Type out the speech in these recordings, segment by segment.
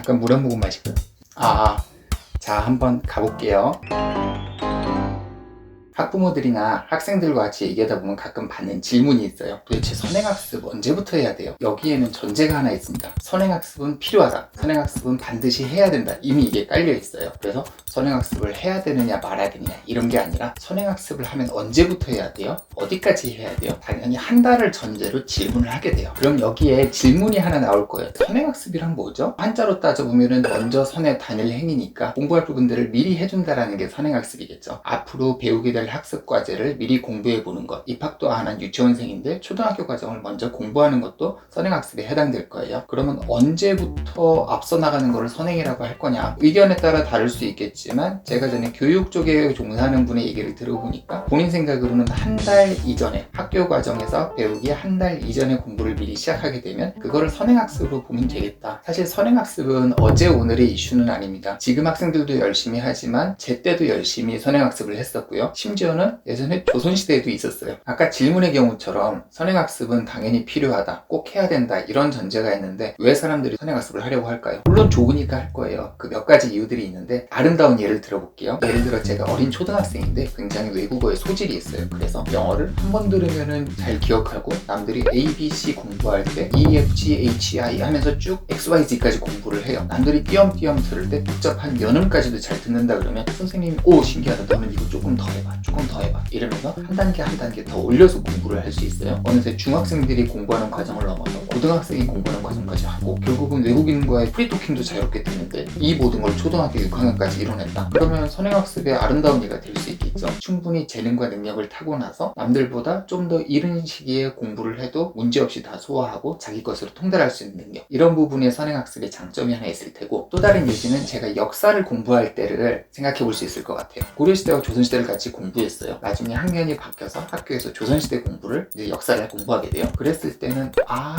잠깐 물 한 모금 마시고요. 자, 한번 가볼게요. 학부모들이나 학생들과 같이 얘기하다 보면 가끔 받는 질문이 있어요. 도대체 선행학습 언제부터 해야 돼요? 여기에는 전제가 하나 있습니다. 선행학습은 필요하다. 선행학습은 반드시 해야 된다. 이미 이게 깔려 있어요. 그래서 선행학습을 해야 되느냐 말아야 되느냐 이런 게 아니라 선행학습을 하면 언제부터 해야 돼요? 어디까지 해야 돼요? 당연히 한 달을 전제로 질문을 하게 돼요. 그럼 여기에 질문이 하나 나올 거예요. 선행학습이란 뭐죠? 한자로 따져보면 먼저 선에 다닐 행위니까 공부할 부분들을 미리 해준다라는 게 선행학습이겠죠. 앞으로 배우게 될 학습 과제를 미리 공부해 보는 것. 입학도 안 한 유치원생인데 초등학교 과정을 먼저 공부하는 것도 선행학습에 해당될 거예요. 그러면 언제부터 앞서 나가는 것을 선행이라고 할 거냐? 의견에 따라 다를 수 있겠지만 제가 전에 교육 쪽에 종사하는 분의 얘기를 들어보니까 본인 생각으로는 한 달 이전에 학교 과정에서 배우기 한 달 이전에 공부를 미리 시작하게 되면 그거를 선행학습으로 보면 되겠다. 사실 선행학습은 어제 오늘의 이슈는 아닙니다. 지금 학생들도 열심히 하지만 제 때도 열심히 선행학습을 했었고요. 심지어는 예전에 조선시대에도 있었어요. 아까 질문의 경우처럼 선행학습은 당연히 필요하다, 꼭 해야 된다 이런 전제가 있는데 왜 사람들이 선행학습을 하려고 할까요? 물론 좋으니까 할 거예요. 그 몇 가지 이유들이 있는데 아름다운 예를 들어볼게요. 예를 들어 제가 어린 초등학생인데 굉장히 외국어에 소질이 있어요. 그래서 영어를 한 번 들으면은 잘 기억하고 남들이 A, B, C 공부할 때 E, F, G, H, I 하면서 쭉 X, Y, Z까지 공부를 해요. 남들이 띄엄띄엄 들을 때 복잡한 연음까지도 잘 듣는다 그러면 선생님이 오 신기하다, 너는 이거 조금 더 해봐, 조금 더 해봐 이러면서 한 단계 한 단계 더 올려서 공부를 할 수 있어요. 어느새 중학생들이 공부하는 과정을 넘어서 고등학생이 공부하는 과정까지 하고 결국은 외국인과의 프리토킹도 자유롭게 듣는데 이 모든 걸 초등학교 6학년까지 이뤄낸다. 그러면 선행학습의 아름다운 예가 될 수 있겠죠. 충분히 재능과 능력을 타고나서 남들보다 좀 더 이른 시기에 공부를 해도 문제없이 다 소화하고 자기 것으로 통달할 수 있는 능력, 이런 부분에 선행학습의 장점이 하나 있을 테고, 또 다른 예시는 제가 역사를 공부할 때를 생각해 볼 수 있을 것 같아요. 고려시대와 조선시대를 같이 공부했어요. 나중에 학년이 바뀌어서 학교에서 조선시대 공부를 이제 역사를 공부하게 돼요. 그랬을 때는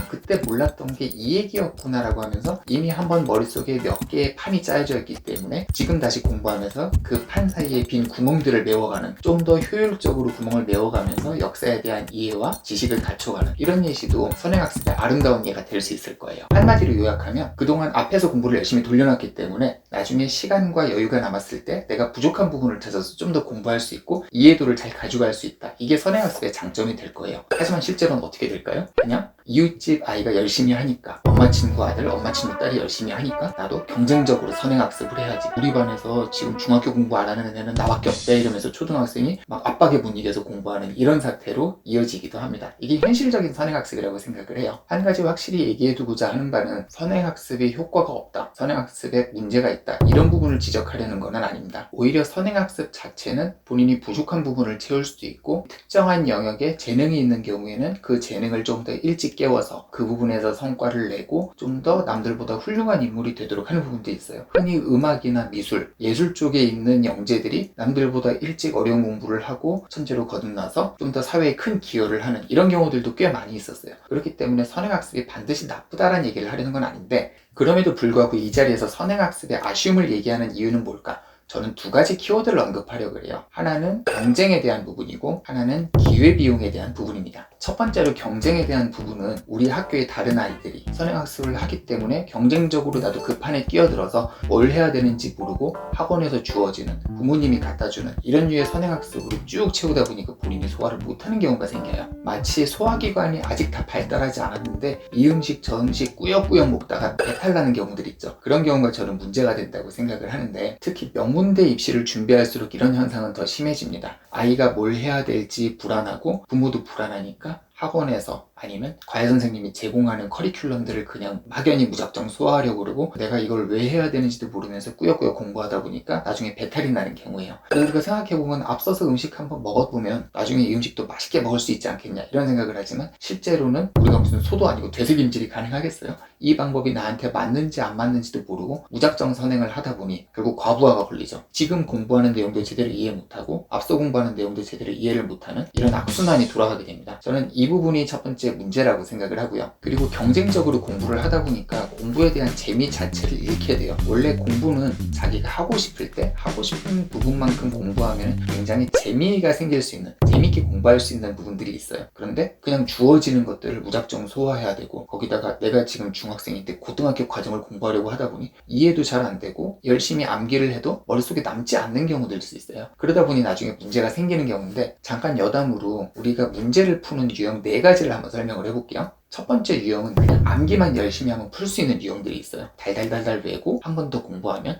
그때 몰랐던 게 이 얘기였구나 라고 하면서 이미 한번 머릿속에 몇 개의 판이 짜여져 있기 때문에 지금 다시 공부하면서 그 판 사이에 빈 구멍들을 메워가는, 좀 더 효율적으로 구멍을 메워가면서 역사에 대한 이해와 지식을 갖춰가는 이런 예시도 선행학습의 아름다운 예가 될 수 있을 거예요. 한마디로 요약하면 그동안 앞에서 공부를 열심히 돌려놨기 때문에 나중에 시간과 여유가 남았을 때 내가 부족한 부분을 찾아서 좀 더 공부할 수 있고 이해도를 잘 가져갈 수 있다. 이게 선행학습의 장점이 될 거예요. 하지만 실제로는 어떻게 될까요? 그냥 이웃집 아이가 열심히 하니까, 엄마 친구 아들, 엄마 친구 딸이 열심히 하니까 나도 경쟁적으로 선행학습을 해야지. 우리 반에서 지금 중학교 공부 안 하는 애는 나밖에 없대 이러면서 초등학생이 막 압박에 분위기에서 공부하는 이런 사태로 이어지기도 합니다. 이게 현실적인 선행학습이라고 생각을 해요. 한 가지 확실히 얘기해두고자 하는 바는 선행학습이 효과가 없다, 선행학습에 문제가 있다 이런 부분을 지적하려는 건 아닙니다. 오히려 선행학습 자체는 본인이 부족한 부분을 채울 수도 있고 특정한 영역에 재능이 있는 경우에는 그 재능을 좀 더 일찍 깨워서 그 부분에서 성과를 내고 좀 더 남들보다 훌륭한 인물이 되도록 하는 부분도 있어요. 흔히 음악이나 미술, 예술 쪽에 있는 영재들이 남들보다 일찍 어려운 공부를 하고 천재로 거듭나서 좀 더 사회에 큰 기여를 하는 이런 경우들도 꽤 많이 있었어요. 그렇기 때문에 선행학습이 반드시 나쁘다라는 얘기를 하려는 건 아닌데, 그럼에도 불구하고 이 자리에서 선행학습의 아쉬움을 얘기하는 이유는 뭘까? 저는 두 가지 키워드를 언급하려고 해요. 하나는 경쟁에 대한 부분이고 하나는 기회비용에 대한 부분입니다. 첫 번째로 경쟁에 대한 부분은 우리 학교의 다른 아이들이 선행학습을 하기 때문에 경쟁적으로 나도 그 판에 끼어들어서 뭘 해야 되는지 모르고 학원에서 주어지는, 부모님이 갖다주는 이런 류의 선행학습으로 쭉 채우다 보니까 본인이 소화를 못하는 경우가 생겨요. 마치 소화기관이 아직 다 발달하지 않았는데 이 음식 저 음식 꾸역꾸역 먹다가 배탈 나는 경우들 있죠. 그런 경우가 저는 문제가 된다고 생각을 하는데, 특히 명문대 입시를 준비할수록 이런 현상은 더 심해집니다. 아이가 뭘 해야 될지 불안하고 부모도 불안하니까 학원에서 아니면 과외 선생님이 제공하는 커리큘럼들을 그냥 막연히 무작정 소화하려고 그러고 내가 이걸 왜 해야 되는지도 모르면서 꾸역꾸역 공부하다 보니까 나중에 배탈이 나는 경우예요. 우리가 생각해보면 앞서서 음식 한번 먹어보면 나중에 이 음식도 맛있게 먹을 수 있지 않겠냐 이런 생각을 하지만 실제로는 우리가 무슨 소도 아니고 되새김질이 가능하겠어요? 이 방법이 나한테 맞는지 안 맞는지도 모르고 무작정 선행을 하다 보니 결국 과부하가 걸리죠. 지금 공부하는 내용도 제대로 이해 못하고 앞서 공부하는 내용도 제대로 이해를 못하는 이런 악순환이 돌아가게 됩니다. 저는 이 부분이 첫 번째 문제라고 생각을 하고요. 그리고 경쟁적으로 공부를 하다 보니까 공부에 대한 재미 자체를 잃게 돼요. 원래 공부는 자기가 하고 싶을 때 하고 싶은 부분만큼 공부하면 굉장히 재미가 생길 수 있는, 재미있게 공부할 수 있는 부분들이 있어요. 그런데 그냥 주어지는 것들을 무작정 소화해야 되고, 거기다가 내가 지금 중학생인데 고등학교 과정을 공부하려고 하다 보니 이해도 잘 안 되고 열심히 암기를 해도 머릿속에 남지 않는 경우도 있을 수 있어요. 그러다 보니 나중에 문제가 생기는 경우인데, 잠깐 여담으로 우리가 문제를 푸는 유형 4가지를 한번 설명을 해볼게요. 첫 번째 유형은 그냥 암기만 열심히 하면 풀 수 있는 유형들이 있어요. 달달달달 외고 한 번 더 공부하면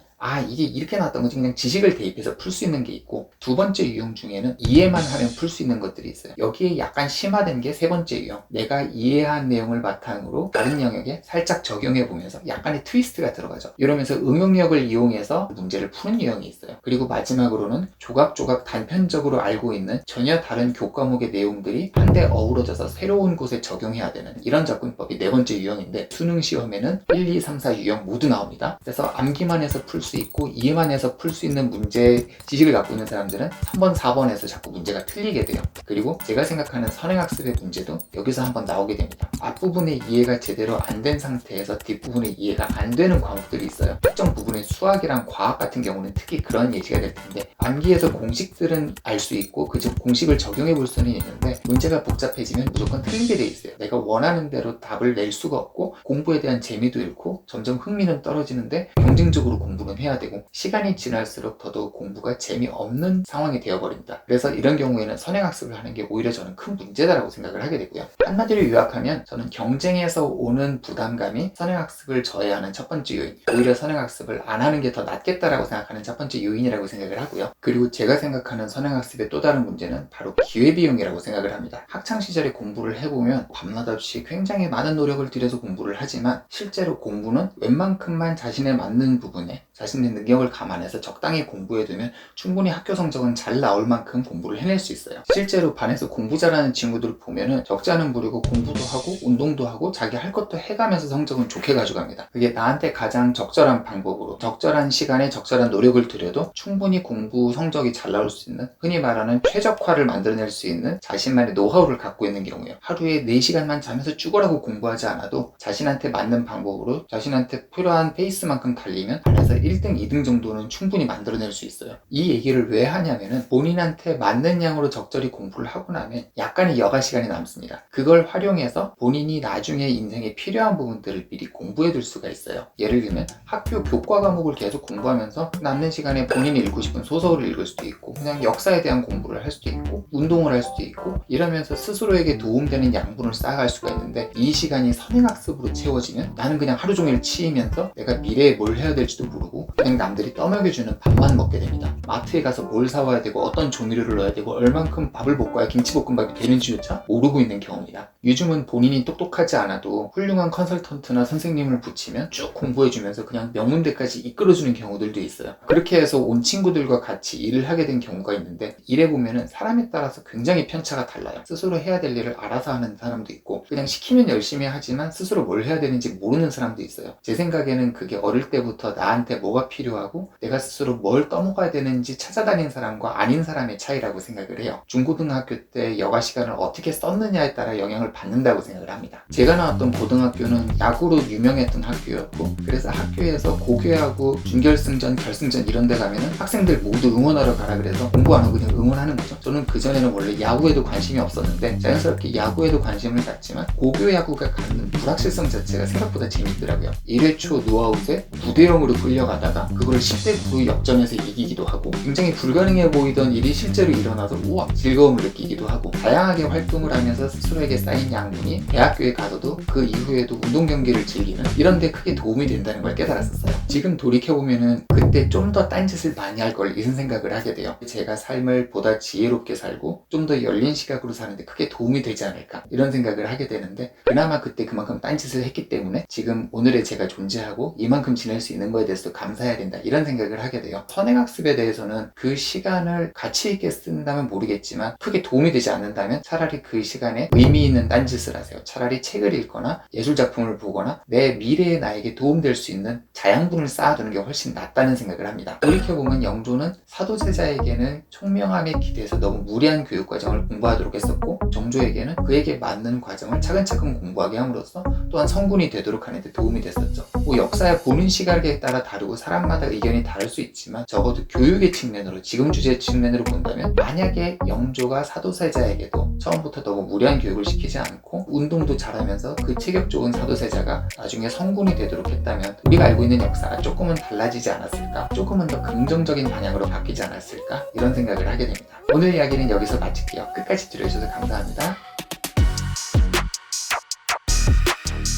이게 이렇게 나왔던 거지, 그냥 지식을 대입해서 풀 수 있는 게 있고, 두 번째 유형 중에는 이해만 하면 풀 수 있는 것들이 있어요. 여기에 약간 심화된 게 세 번째 유형. 내가 이해한 내용을 바탕으로 다른 영역에 살짝 적용해 보면서 약간의 트위스트가 들어가죠. 이러면서 응용력을 이용해서 문제를 푸는 유형이 있어요. 그리고 마지막으로는 조각조각 단편적으로 알고 있는 전혀 다른 교과목의 내용들이 한데 어우러져서 새로운 곳에 적용해야 되는 이런 접근법이 네 번째 유형인데, 수능 시험에는 1, 2, 3, 4 유형 모두 나옵니다. 그래서 암기만 해서 풀 수 있고 이해만 해서 풀 수 있는 문제 지식을 갖고 있는 사람들은 3번, 4번에서 자꾸 문제가 틀리게 돼요. 그리고 제가 생각하는 선행학습의 문제도 여기서 한번 나오게 됩니다. 앞부분의 이해가 제대로 안 된 상태에서 뒷부분의 이해가 안 되는 과목들이 있어요. 특정 부분의 수학이랑 과학 같은 경우는 특히 그런 예시가 될 텐데, 암기해서 공식들은 알 수 있고 그 공식을 적용해 볼 수는 있는데 문제가 복잡해지면 무조건 틀리게 돼 있어요. 내가 원하는 대로 답을 낼 수가 없고 공부에 대한 재미도 잃고 점점 흥미는 떨어지는데 경쟁적으로 공부는 해야 되고, 시간이 지날수록 더더욱 공부가 재미없는 상황이 되어버립니다. 그래서 이런 경우에는 선행학습을 하는 게 오히려 저는 큰 문제다라고 생각을 하게 되고요. 한마디로 요약하면 저는 경쟁에서 오는 부담감이 선행학습을 저해하는 첫 번째 요인, 오히려 선행학습을 안 하는 게 더 낫겠다라고 생각하는 첫 번째 요인이라고 생각을 하고요. 그리고 제가 생각하는 선행학습의 또 다른 문제는 바로 기회비용이라고 생각을 합니다. 학창시절에 공부를 해보면 밤낮없이 굉장히 많은 노력을 들여서 공부를 하지만 실제로 공부는 웬만큼만 자신에 맞는 부분에 자신의 능력을 감안해서 적당히 공부해두면 충분히 학교 성적은 잘 나올 만큼 공부를 해낼 수 있어요. 실제로 반에서 공부 잘하는 친구들 보면은 적지 않은 부리고 공부도 하고 운동도 하고 자기 할 것도 해가면서 성적은 좋게 가져갑니다. 그게 나한테 가장 적절한 방법으로 적절한 시간에 적절한 노력을 들여도 충분히 공부 성적이 잘 나올 수 있는, 흔히 말하는 최적화를 만들어낼 수 있는 자신만의 노하우를 갖고 있는 경우예요. 하루에 4시간만 자면서 죽으라고 공부하지 않아도 자신한테 맞는 방법으로 자신한테 필요한 페이스만큼 달리면 반에서 1등, 2등 정도는 충분히 만들어낼 수 있어요. 이 얘기를 왜 하냐면은 본인한테 맞는 양으로 적절히 공부를 하고 나면 약간의 여가 시간이 남습니다. 그걸 활용해서 본인이 나중에 인생에 필요한 부분들을 미리 공부해 둘 수가 있어요. 예를 들면 학교 교과 과목을 계속 공부하면서 남는 시간에 본인이 읽고 싶은 소설을 읽을 수도 있고, 그냥 역사에 대한 공부를 할 수도 있고, 운동을 할 수도 있고, 이러면서 스스로에게 도움되는 양분을 쌓아갈 수가 있는데, 이 시간이 선행학습으로 채워지면 나는 그냥 하루 종일 치이면서 내가 미래에 뭘 해야 될지도 모르고 그냥 남들이 떠먹여주는 밥만 먹게 됩니다. 마트에 가서 뭘 사와야 되고 어떤 조미료를 넣어야 되고 얼만큼 밥을 볶아야 김치볶음밥이 되는지조차 모르고 있는 경우입니다. 요즘은 본인이 똑똑하지 않아도 훌륭한 컨설턴트나 선생님을 붙이면 쭉 공부해주면서 그냥 명문대까지 이끌어주는 경우들도 있어요. 그렇게 해서 온 친구들과 같이 일을 하게 된 경우가 있는데, 일해보면은 사람에 따라서 굉장히 편차가 달라요. 스스로 해야 될 일을 알아서 하는 사람도 있고 그냥 시키면 열심히 하지만 스스로 뭘 해야 되는지 모르는 사람도 있어요. 제 생각에는 그게 어릴 때부터 나한테 뭐가 필요하고 내가 스스로 뭘 떠먹어야 되는지 찾아다닌 사람과 아닌 사람의 차이라고 생각을 해요. 중고등학교 때 여가 시간을 어떻게 썼느냐에 따라 영향을 받는다고 생각을 합니다. 제가 나왔던 고등학교는 야구로 유명했던 학교였고, 그래서 학교에서 고교하고 준결승전, 결승전 이런 데 가면은 학생들 모두 응원하러 가라 그래서 공부 안 하고 그냥 응원하는 거죠. 저는 그전에는 원래 야구에도 관심이 없었는데 자연스럽게 야구에도 관심을 갖지만 고교 야구가 갖는 불확실성 자체가 생각보다 재밌더라고요. 1회 초 노아웃에 9대0으로 끌려가다가 그걸 10대9 역전해서 이기기도 하고, 굉장히 불가능해 보이던 일이 실제로 일어나서 우와 즐거움을 느끼기도 하고, 다양하게 활동을 하면서 스스로에게 쌓인 양분이 대학교에 가서도 그 이후에도 운동 경기를 즐기는 이런 데 크게 도움이 된다는 걸 깨달았었어요. 지금 돌이켜보면은 그때 좀 더 딴짓을 많이 할 걸 이런 생각을 하게 돼요. 제가 삶을 보다 지혜롭게 살고 좀 더 열린 시각으로 사는데 크게 도움이 되지 않을까 이런 생각을 하게 되는데, 그나마 그때 그만큼 딴짓을 했기 때문에 지금 오늘의 제가 존재하고 이만큼 지낼 수 있는 거에 대해서도 감사해야 된다 이런 생각을 하게 돼요. 선행학습에 대해서는 그 시간을 가치 있게 쓴다면 모르겠지만 크게 도움이 되지 않는다면 차라리 그 시간에 의미 있는 딴짓을 하세요. 차라리 책을 읽거나 예술작품을 보거나 내 미래의 나에게 도움될 수 있는 자양분을 쌓아두는 게 훨씬 낫다는 생각을 합니다. 돌이켜보면 영조는 사도세자에게는 총명함에 기대해서 너무 무리한 교육 과정을 공부하도록 했었고, 정조에게는 그에게 맞는 과정을 차근차근 공부하게 함으로써 또한 성군이 되도록 하는 데 도움이 됐었죠. 뭐 역사의 보는 시각에 따라 다르고 사람마다 의견이 다를 수 있지만, 적어도 교육의 측면으로, 지금 주제 측면으로 본다면 만약에 영조가 사도세자에게도 처음부터 너무 무리한 교육을 시키지 않고 운동도 잘하면서 그 체격 좋은 사도세자가 나중에 성군이 되도록 했다면 우리가 알고 있는 역사가 조금은 달라지지 않았을까? 조금은 더 긍정적인 방향으로 바뀌지 않았을까? 이런 생각을 하게 됩니다. 오늘 이야기는 여기서 마칠게요. 끝까지 들어주셔서 감사합니다.